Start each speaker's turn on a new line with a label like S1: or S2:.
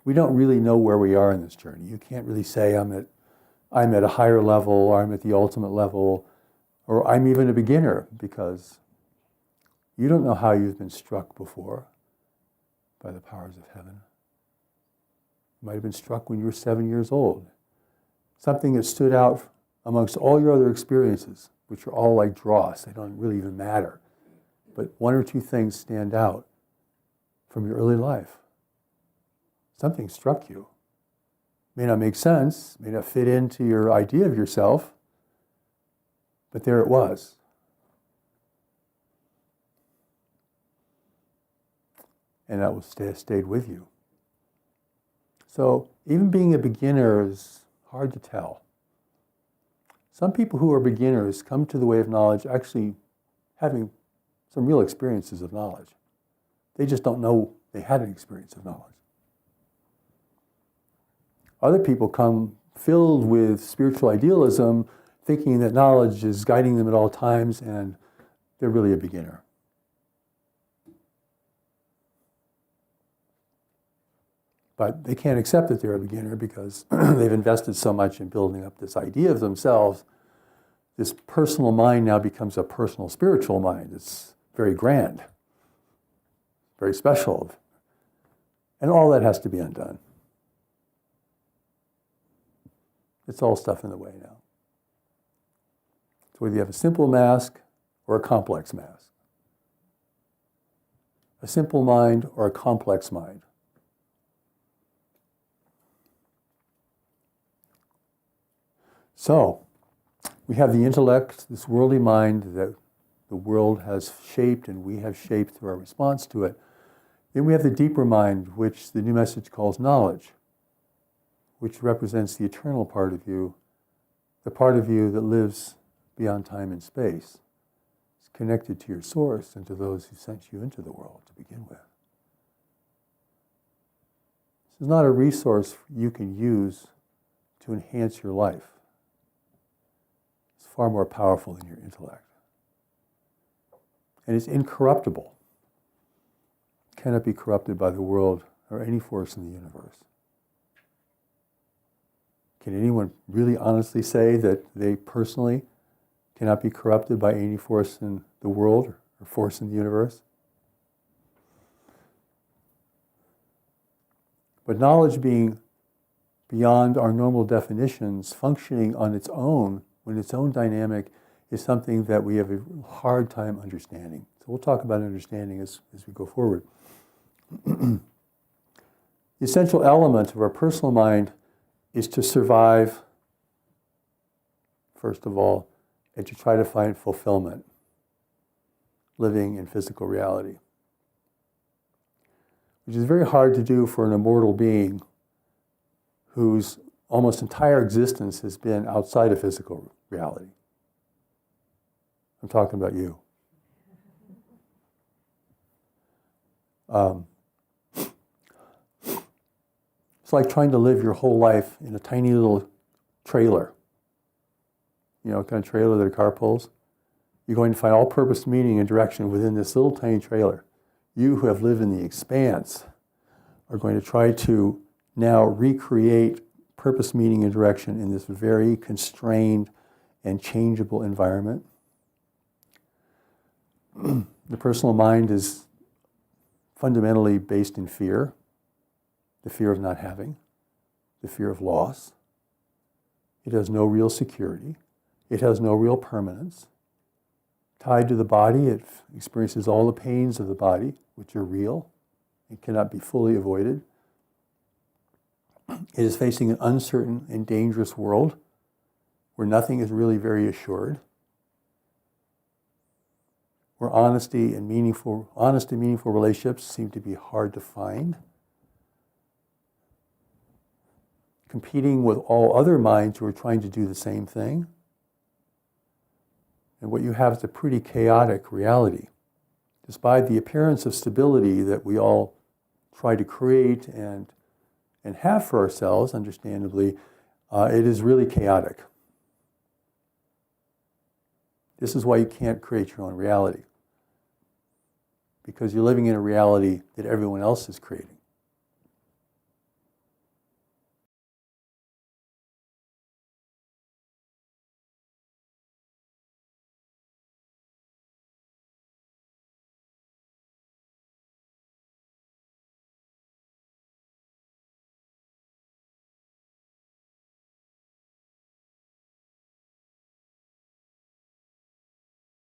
S1: we don't really know where we are in this journey. You can't really say I'm at a higher level, or I'm at the ultimate level, or I'm even a beginner, because you don't know how you've been struck before by the powers of heaven. You might have been struck when you were 7 years old. Something that stood out amongst all your other experiences, which are all like dross. They don't really even matter. But one or two things stand out from your early life. Something struck you. May not make sense, may not fit into your idea of yourself, but there it was. And that will stayed with you. So even being a beginner is hard to tell. Some people who are beginners come to the way of knowledge actually having some real experiences of knowledge. They just don't know they had an experience of knowledge. Other people come filled with spiritual idealism, thinking that knowledge is guiding them at all times, and they're really a beginner. But they can't accept that they're a beginner because they've invested so much in building up this idea of themselves. This personal mind now becomes a personal spiritual mind. It's very grand, very special. And all that has to be undone. It's all stuff in the way now. So whether you have a simple mask or a complex mask, a simple mind or a complex mind. So, we have the intellect, this worldly mind that the world has shaped and we have shaped through our response to it. Then we have the deeper mind, which the new message calls knowledge, which represents the eternal part of you, the part of you that lives beyond time and space. It's connected to your source and to those who sent you into the world to begin with. This is not a resource you can use to enhance your life. It's far more powerful than your intellect. And it's incorruptible. It cannot be corrupted by the world or any force in the universe. Can anyone really honestly say that they personally cannot be corrupted by any force in the world or force in the universe? But knowledge being beyond our normal definitions, functioning on its own, when its own dynamic, is something that we have a hard time understanding. So we'll talk about understanding as we go forward. The essential element of our personal mind is to survive, first of all, and to try to find fulfillment, living in physical reality, which is very hard to do for an immortal being whose almost entire existence has been outside of physical reality. I'm talking about you. It's like trying to live your whole life in a tiny little trailer. You know, kind of trailer that a car pulls. You're going to find all-purpose meaning and direction within this little tiny trailer. You who have lived in the expanse are going to try to now recreate purpose, meaning, and direction in this very constrained and changeable environment. The personal mind is fundamentally based in fear, the fear of not having, the fear of loss. It has no real security. It has no real permanence. Tied to the body, it experiences all the pains of the body, which are real. It cannot be fully avoided. It is facing an uncertain and dangerous world where nothing is really very assured, where honesty and meaningful relationships seem to be hard to find, competing with all other minds who are trying to do the same thing. And what you have is a pretty chaotic reality. Despite the appearance of stability that we all try to create and have for ourselves, understandably, it is really chaotic. This is why you can't create your own reality, because you're living in a reality that everyone else is creating.